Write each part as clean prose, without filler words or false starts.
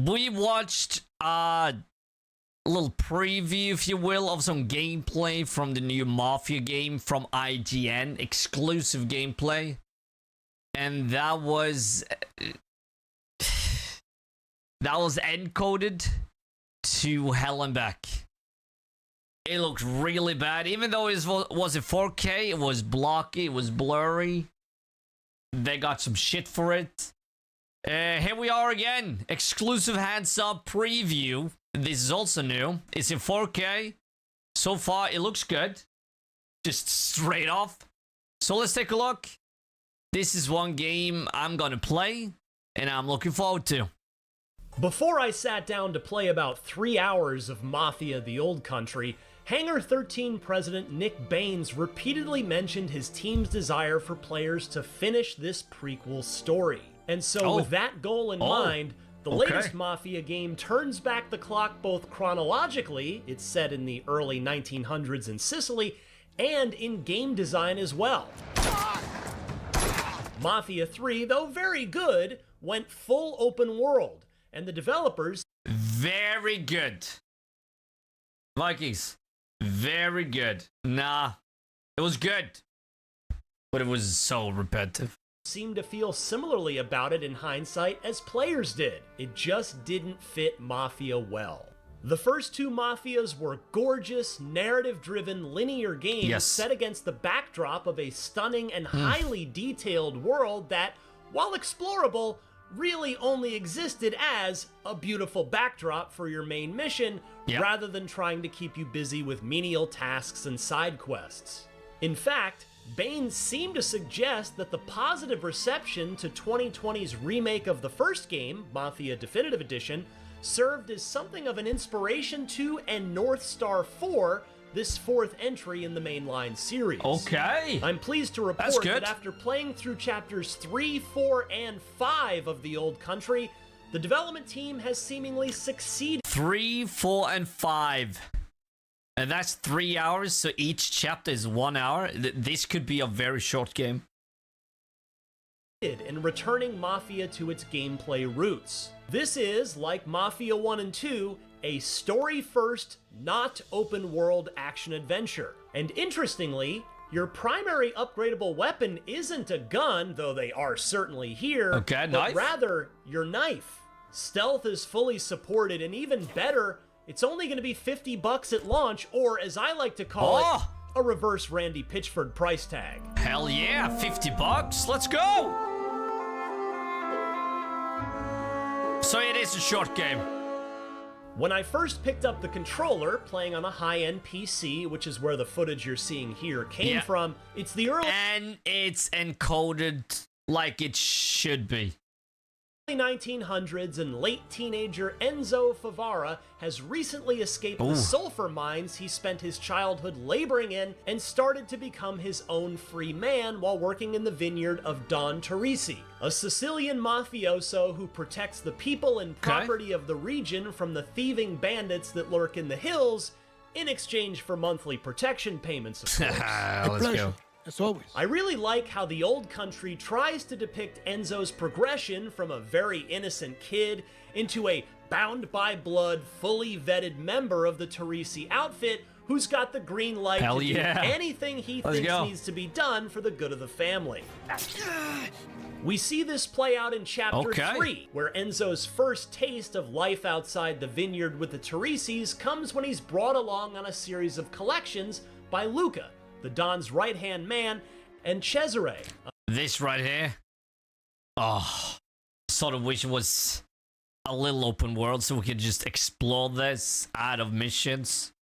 we watched a little preview, if you will, of some gameplay from the new Mafia game from IGN, exclusive gameplay. And that was encoded to hell and back. It looked really bad. Even though it was in 4K, it was blocky, it was blurry. They got some shit for it. Here we are again. Exclusive hands-up preview. This is also new. It's in 4K. So far, it looks good. Just straight off. So let's take a look. This is one game I'm gonna play, and I'm looking forward to. Before I sat down to play about 3 hours of Mafia: The Old Country, Hangar 13 president Nick Baines repeatedly mentioned his team's desire for players to finish this prequel story. And so with that goal in mind, the latest Mafia game turns back the clock both chronologically, it's set in the early 1900s in Sicily, and in game design as well. Mafia 3, though very good, went full open world, and the developers... Very good. Vikings. Very good. Nah, it was good. But it was so repetitive. Seemed to feel similarly about it in hindsight as players did. It just didn't fit Mafia well. The first two Mafias were gorgeous, narrative-driven, linear games set against the backdrop of a stunning and highly detailed world that, while explorable, really only existed as a beautiful backdrop for your main mission, rather than trying to keep you busy with menial tasks and side quests. In fact, Baines seemed to suggest that the positive reception to 2020's remake of the first game, Mafia Definitive Edition, served as something of an inspiration to and North Star 4, this fourth entry in the mainline series. Okay. I'm pleased to report that after playing through chapters 3, 4, and 5 of The Old Country, the development team has seemingly succeeded. 3, 4, and 5. And that's 3 hours, so each chapter is 1 hour. This could be a very short game. In returning Mafia to its gameplay roots. This is, like Mafia 1 and 2, a story-first, not open-world action-adventure. And interestingly, your primary upgradable weapon isn't a gun, though they are certainly here, but rather your knife. Stealth is fully supported, and even better, it's only going to be $50 at launch, or as I like to call it, a reverse Randy Pitchford price tag. Hell yeah, $50, let's go! So it is a short game. When I first picked up the controller, playing on a high-end PC, which is where the footage you're seeing here came from, it's the early... And it's encoded like it should be. 1900s, and late teenager Enzo Favara has recently escaped the sulfur mines he spent his childhood laboring in and started to become his own free man while working in the vineyard of Don Teresi, a Sicilian mafioso who protects the people and property of the region from the thieving bandits that lurk in the hills in exchange for monthly protection payments, of course. Let's go. As always. I really like how The Old Country tries to depict Enzo's progression from a very innocent kid into a bound-by-blood, fully vetted member of the Teresi outfit who's got the green light to do anything he thinks needs to be done for the good of the family. We see this play out in Chapter 3, where Enzo's first taste of life outside the vineyard with the Teresis comes when he's brought along on a series of collections by Luca, the Don's right-hand man, and Cesare. This right here? Oh, sort of wish it was a little open world so we could just explore this out of missions.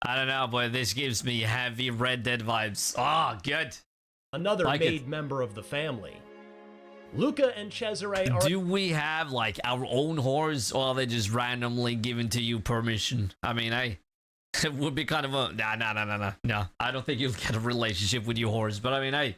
I don't know, but this gives me heavy Red Dead vibes. Oh, good. Another made member of the family. Luca and Cesare are... Do we have, like, our own horse, or are they just randomly given to you permission? I mean, it would be kind of a... No. I don't think you'll get a relationship with your horse. But I mean, hey,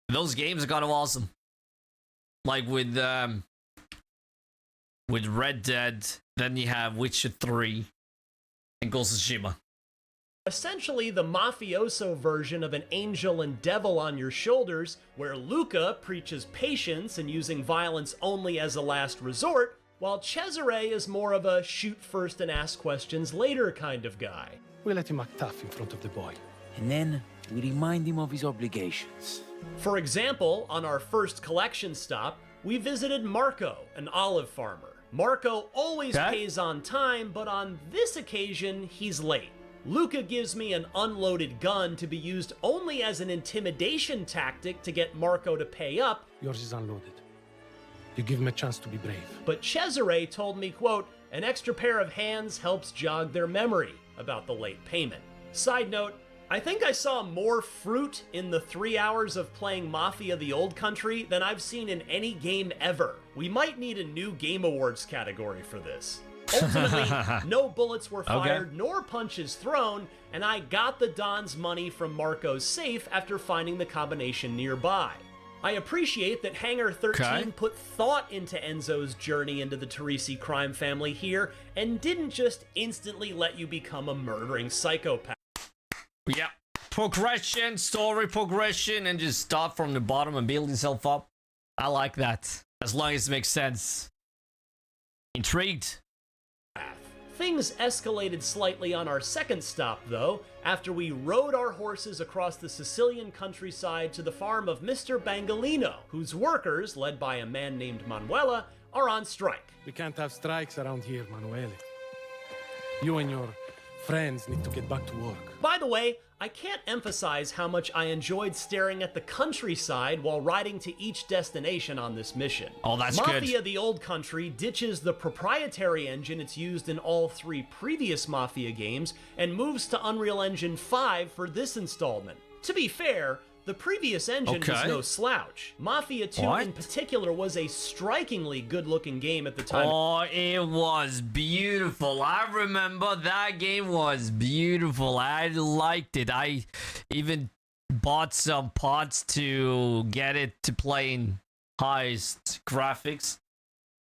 those games are kind of awesome. Like with Red Dead, then you have Witcher 3 and Ghost of Tsushima. Essentially the mafioso version of an angel and devil on your shoulders, where Luca preaches patience and using violence only as a last resort, while Cesare is more of a shoot first and ask questions later kind of guy. We let him act tough in front of the boy. And then we remind him of his obligations. For example, on our first collection stop, we visited Marco, an olive farmer. Marco always pays on time, but on this occasion, he's late. Luca gives me an unloaded gun to be used only as an intimidation tactic to get Marco to pay up. Yours is unloaded. You give him a chance to be brave. But Cesare told me, quote, an extra pair of hands helps jog their memory about the late payment. Side note, I think I saw more fruit in the 3 hours of playing Mafia the Old Country than I've seen in any game ever. We might need a new Game Awards category for this. Ultimately, no bullets were fired nor punches thrown, and I got the Don's money from Marco's safe after finding the combination nearby. I appreciate that Hangar 13 put thought into Enzo's journey into the Teresi crime family here and didn't just instantly let you become a murdering psychopath. Yeah. Progression, story progression, and just start from the bottom and build yourself up. I like that. As long as it makes sense. Intrigued. Things escalated slightly on our second stop, though, after we rode our horses across the Sicilian countryside to the farm of Mr. Bangalino, whose workers, led by a man named Manuela, are on strike. We can't have strikes around here, Manuele. You and your friends need to get back to work. By the way, I can't emphasize how much I enjoyed staring at the countryside while riding to each destination on this mission. Oh, that's good. Mafia the Old Country ditches the proprietary engine it's used in all 3 previous Mafia games and moves to Unreal Engine 5 for this installment. To be fair, the previous engine was no slouch. Mafia 2 in particular was a strikingly good-looking game at the time. Oh, it was beautiful. I remember that game was beautiful. I liked it. I even bought some pods to get it to play in highest graphics.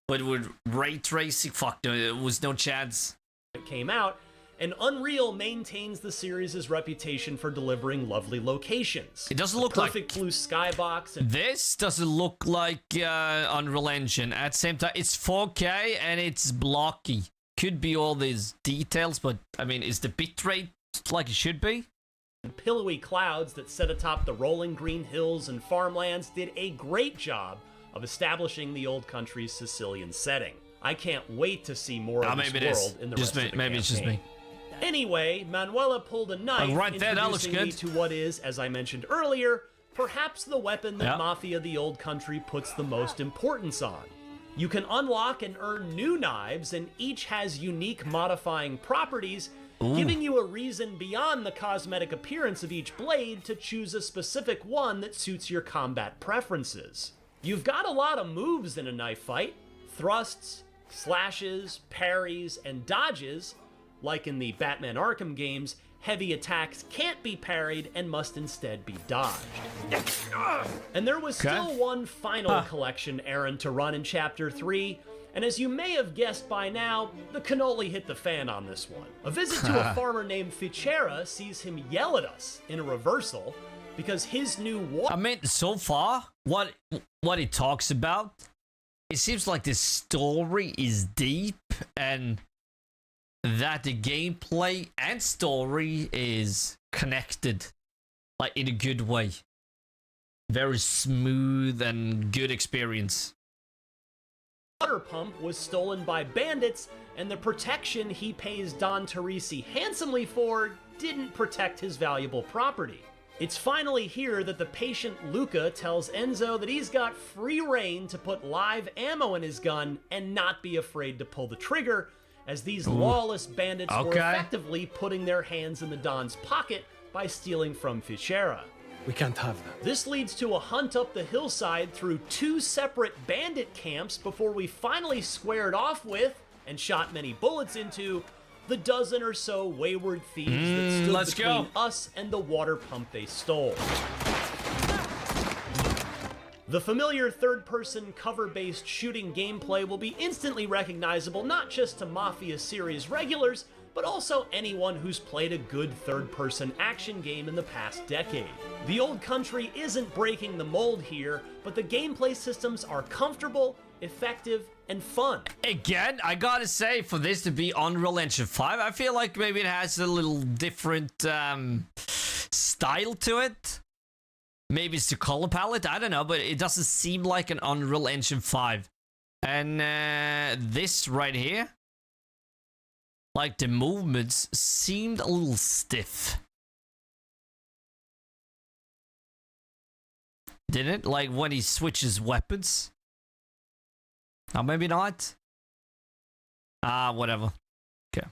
But with ray tracing, fuck no, there was no chance. It came out, and Unreal maintains the series' reputation for delivering lovely locations. It doesn't look like perfect blue skybox. And this doesn't look like Unreal Engine. At the same time, it's 4K and it's blocky. Could be all these details, but I mean, is the bitrate like it should be? Pillowy clouds that sit atop the rolling green hills and farmlands did a great job of establishing the Old Country's Sicilian setting. I can't wait to see more of this world in the rest of the maybe it's just me. Anyway, Manuela pulled a knife, introducing me to what is, as I mentioned earlier, perhaps the weapon that Mafia the Old Country puts the most importance on. You can unlock and earn new knives, and each has unique modifying properties, giving you a reason beyond the cosmetic appearance of each blade to choose a specific one that suits your combat preferences. You've got a lot of moves in a knife fight: thrusts, slashes, parries, and dodges. Like in the Batman Arkham games, heavy attacks can't be parried and must instead be dodged. And there was still one final collection errand to run in Chapter 3, and as you may have guessed by now, the cannoli hit the fan on this one. A visit to a farmer named Fichera sees him yell at us in a reversal because his new water... I mean, so far, what it talks about, it seems like the story is deep and that the gameplay and story is connected, like in a good way. Very smooth and good experience. Water pump was stolen by bandits, and the protection he pays Don Teresi handsomely for didn't protect his valuable property. It's finally here that the patient Luca tells Enzo that he's got free reign to put live ammo in his gun and not be afraid to pull the trigger, as these lawless bandits were effectively putting their hands in the Don's pocket by stealing from Fichera. We can't have that. This leads to a hunt up the hillside through 2 separate bandit camps before we finally squared off with, and shot many bullets into, the dozen or so wayward thieves that stood between us and the water pump they stole. The familiar third-person cover-based shooting gameplay will be instantly recognizable not just to Mafia series regulars, but also anyone who's played a good third-person action game in the past decade. The Old Country isn't breaking the mold here, but the gameplay systems are comfortable, effective, and fun. Again, I gotta say, for this to be Unreal Engine 5, I feel like maybe it has a little different style to it. Maybe it's the color palette, I don't know, but it doesn't seem like an Unreal Engine 5. And this right here, like the movements seemed a little stiff. Didn't it? Like when he switches weapons? Oh, maybe not. Whatever. Okay.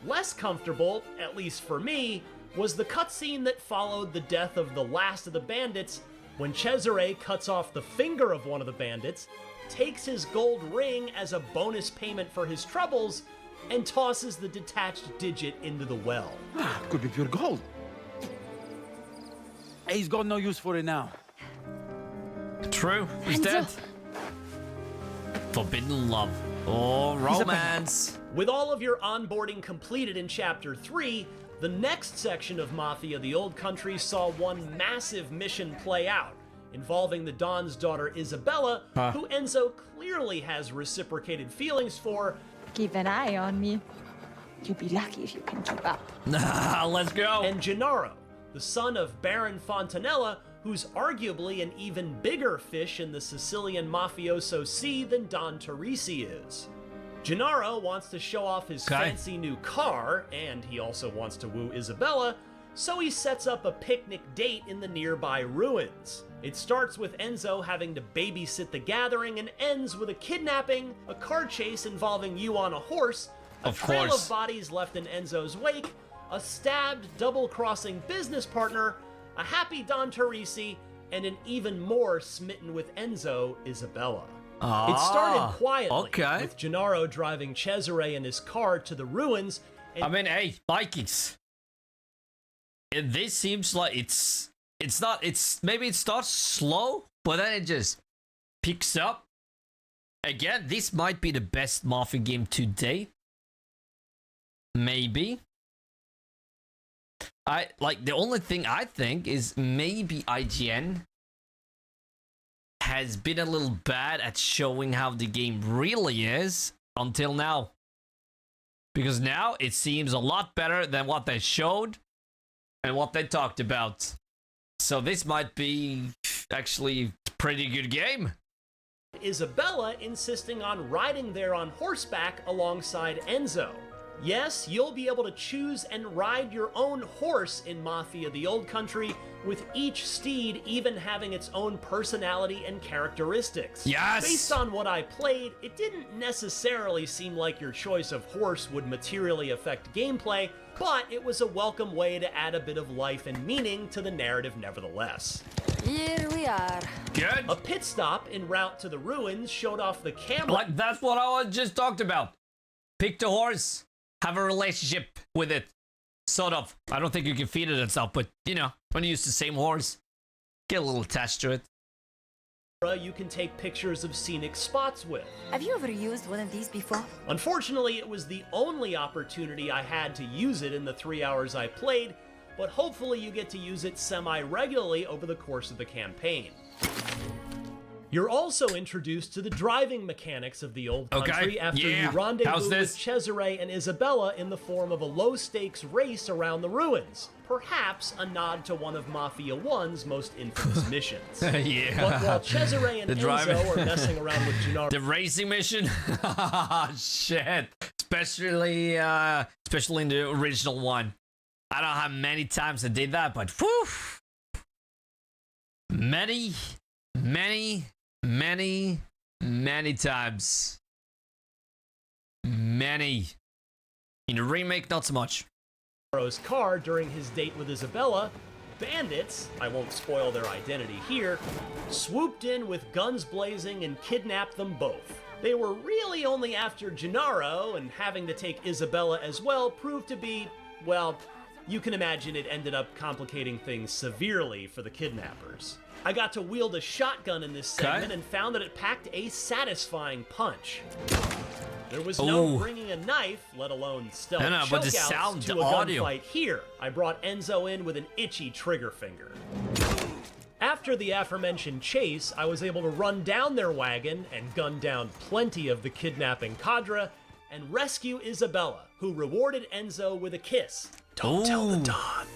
Less comfortable, at least for me, was the cutscene that followed the death of the last of the bandits when Cesare cuts off the finger of one of the bandits, takes his gold ring as a bonus payment for his troubles, and tosses the detached digit into the well. Could be pure gold. He's got no use for it now. True. He's dead. Forbidden love. Oh, romance. With all of your onboarding completed in Chapter 3, the next section of Mafia: The Old Country saw one massive mission play out, involving the Don's daughter Isabella, who Enzo clearly has reciprocated feelings for. Keep an eye on me. You'll be lucky if you can keep up. Let's go. And Gennaro, the son of Baron Fontanella, who's arguably an even bigger fish in the Sicilian mafioso sea than Don Teresi is. Gennaro wants to show off his fancy new car, and he also wants to woo Isabella, so he sets up a picnic date in the nearby ruins. It starts with Enzo having to babysit the gathering and ends with a kidnapping, a car chase involving you on a horse, a trail of bodies left in Enzo's wake, a stabbed, double-crossing business partner, a happy Don Teresi, and an even more smitten with Enzo, Isabella. It started quietly, with Gennaro driving Cesare in his car to the ruins. And I mean, hey, Vikings. This seems like maybe it starts slow, but then it just picks up. Again, this might be the best Mafia game to date. Maybe. The only thing I think is maybe IGN has been a little bad at showing how the game really is until now. Because now it seems a lot better than what they showed and what they talked about. So this might be actually a pretty good game. Isabella insisting on riding there on horseback alongside Enzo. Yes, you'll be able to choose and ride your own horse in Mafia: The Old Country, with each steed even having its own personality and characteristics. Yes! Based on what I played, it didn't necessarily seem like your choice of horse would materially affect gameplay, but it was a welcome way to add a bit of life and meaning to the narrative nevertheless. Here we are. Good. A pit stop en route to the ruins showed off the camera. That's what I just talked about. Pick the horse. Have a relationship with it. Sort of. I don't think you can feed it and stuff, but, you know, when you use the same horse, get a little attached to it. You can take pictures of scenic spots with. Have you ever used one of these before? Unfortunately, it was the only opportunity I had to use it in the 3 hours I played, but hopefully you get to use it semi-regularly over the course of the campaign. You're also introduced to the driving mechanics of the Old Country after you rendezvous with Cesare and Isabella in the form of a low-stakes race around the ruins. Perhaps a nod to one of Mafia 1's most infamous missions. But while Cesare and Enzo are messing around with Gennaro... The racing mission? Shit. Especially in the original one. I don't know how many times I did that, but whew. Many times. Many. In the remake, not so much. Car during his date with Isabella, bandits, I won't spoil their identity here, swooped in with guns blazing and kidnapped them both. They were really only after Gennaro, and having to take Isabella as well proved to be, well, you can imagine it ended up complicating things severely for the kidnappers. I got to wield a shotgun in this segment and found that it packed a satisfying punch. There was no bringing a knife, let alone stealth chokeouts to a gunfight here. I brought Enzo in with an itchy trigger finger. After After the aforementioned chase, I was able to run down their wagon and gun down plenty of the kidnapping cadre and rescue Isabella, who rewarded Enzo with a kiss. Don't tell the Don.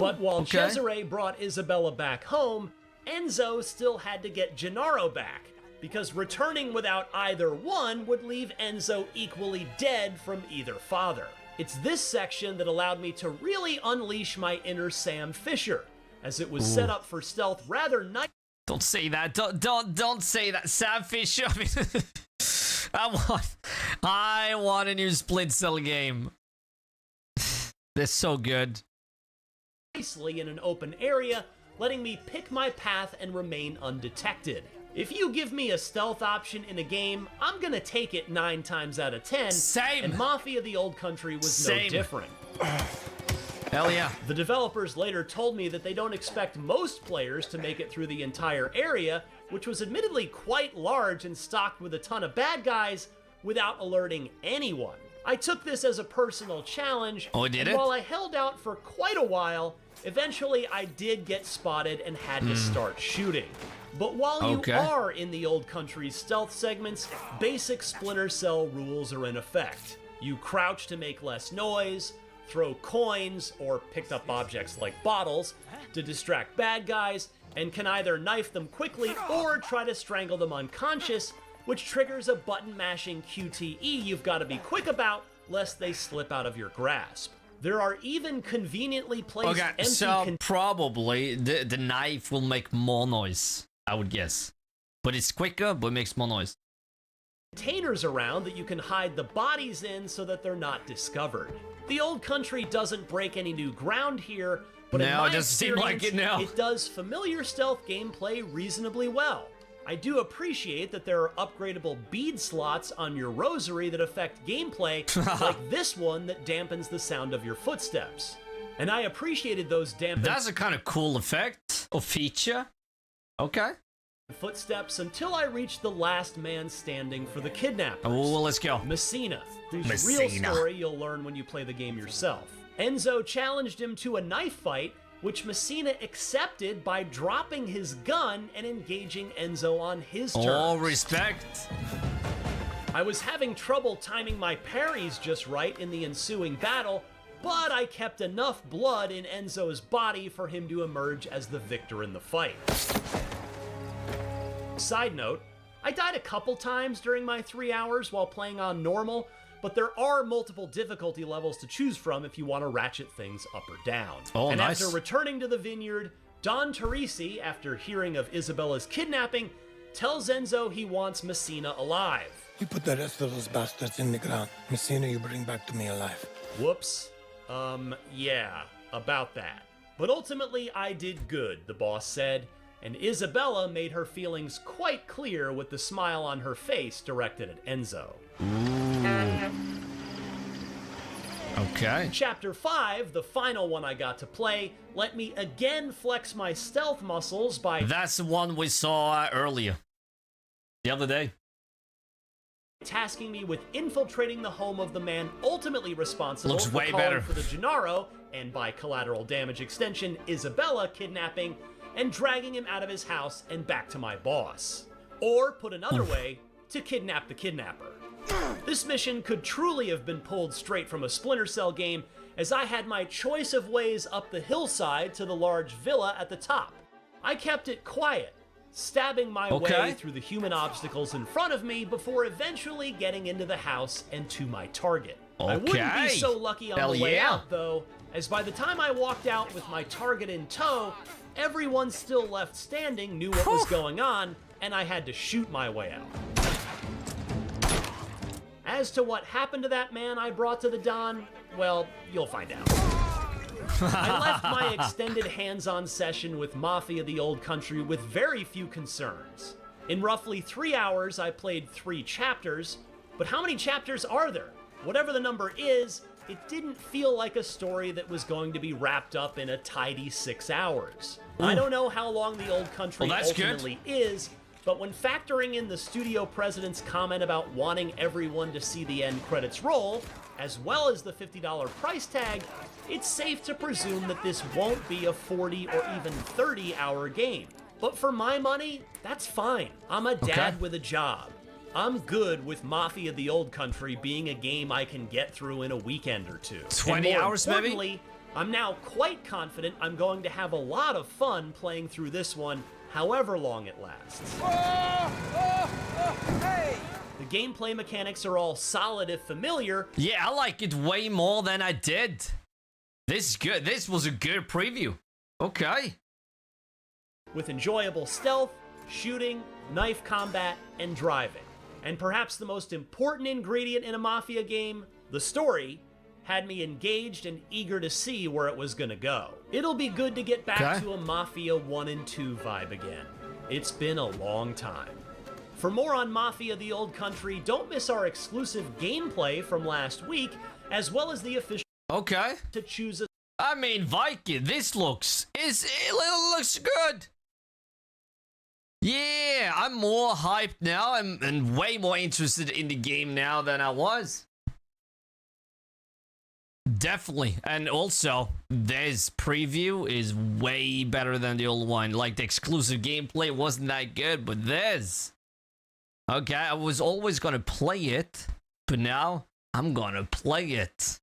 But while Cesare brought Isabella back home, Enzo still had to get Gennaro back, because returning without either one would leave Enzo equally dead from either father. It's this section that allowed me to really unleash my inner Sam Fisher, as it was set up for stealth rather nice. Don't say that. Don't say that. Sam Fisher. I mean, I want a new Split Cell game. They're so good. Nicely in an open area, letting me pick my path and remain undetected. If you give me a stealth option in a game, I'm gonna take it 9 times out of 10. Same. And Mafia the Old Country was no different. Hell yeah. The developers later told me that they don't expect most players to make it through the entire area, which was admittedly quite large and stocked with a ton of bad guys, without alerting anyone. I took this as a personal challenge, and while I held out for quite a while, eventually I did get spotted and had to start shooting. But while you are in the Old Country's stealth segments, basic Splinter Cell rules are in effect. You crouch to make less noise, throw coins or picked up objects like bottles to distract bad guys, and can either knife them quickly or try to strangle them unconscious, which triggers a button-mashing QTE you've got to be quick about, lest they slip out of your grasp. There are even conveniently placed empty so probably the knife will make more noise, I would guess. But it's quicker, but makes more noise. Containers around that you can hide the bodies in so that they're not discovered. The Old Country doesn't break any new ground here, but in my experience, it does familiar stealth gameplay reasonably well. I do appreciate that there are upgradable bead slots on your rosary that affect gameplay, like this one that dampens the sound of your footsteps. And I appreciated those dampened That's a kind of cool effect or feature. Okay. Footsteps until I reached the last man standing for the kidnappers. Oh, let's go. Messina, whose real story you'll learn when you play the game yourself. Enzo challenged him to a knife fight, which Messina accepted by dropping his gun and engaging Enzo on his terms. All respect. I was having trouble timing my parries just right in the ensuing battle, but I kept enough blood in Enzo's body for him to emerge as the victor in the fight. Side note, I died a couple times during my 3 hours while playing on normal, but there are multiple difficulty levels to choose from if you want to ratchet things up or down. Oh, and nice. After returning to the vineyard, Don Teresi, after hearing of Isabella's kidnapping, tells Enzo he wants Messina alive. You put the rest of those bastards in the ground. Messina, you bring back to me alive. Whoops. Yeah, about that. But ultimately, I did good, the boss said, and Isabella made her feelings quite clear with the smile on her face directed at Enzo. Okay. Chapter 5, the final one I got to play, let me again flex my stealth muscles by... That's the one we saw earlier. The other day. Tasking me with infiltrating the home of the man ultimately responsible Looks for way calling better. for the Gennaro, and by collateral damage extension, Isabella kidnapping, and dragging him out of his house and back to my boss. Or, put another way, to kidnap the kidnapper. This mission could truly have been pulled straight from a Splinter Cell game, as I had my choice of ways up the hillside to the large villa at the top. I kept it quiet, stabbing my way through the human obstacles in front of me before eventually getting into the house and to my target. I wouldn't be so lucky on the way out, though, as by the time I walked out with my target in tow, everyone still left standing knew what was going on, and I had to shoot my way out. As to what happened to that man I brought to the Don, well, you'll find out. I left my extended hands-on session with Mafia the Old Country with very few concerns. In roughly 3 hours, I played 3 chapters, but how many chapters are there? Whatever the number is, it didn't feel like a story that was going to be wrapped up in a tidy 6 hours. I don't know how long the Old Country ultimately is, But when factoring in the studio president's comment about wanting everyone to see the end credits roll, as well as the $50 price tag, it's safe to presume that this won't be a 40 or even 30-hour game. But for my money, that's fine. I'm a dad with a job. I'm good with Mafia the Old Country being a game I can get through in a weekend or two. 20 hours, maybe? I'm now quite confident I'm going to have a lot of fun playing through this one, however long it lasts. Hey! The gameplay mechanics are all solid if familiar. Yeah, I like it way more than I did. This is good. This was a good preview. Okay. With enjoyable stealth, shooting, knife combat, and driving. And perhaps the most important ingredient in a Mafia game, the story, had me engaged and eager to see where it was gonna go. It'll be good to get back to a Mafia 1 and 2 vibe again. It's been a long time. For more on Mafia the Old Country, don't miss our exclusive gameplay from last week, as well as the official to choose a... I mean, Viking, it looks good. Yeah, I'm more hyped now and way more interested in the game now than I was. Definitely. And also, this preview is way better than the old one. Like, the exclusive gameplay wasn't that good, but this... Okay, I was always gonna play it, but now I'm gonna play it.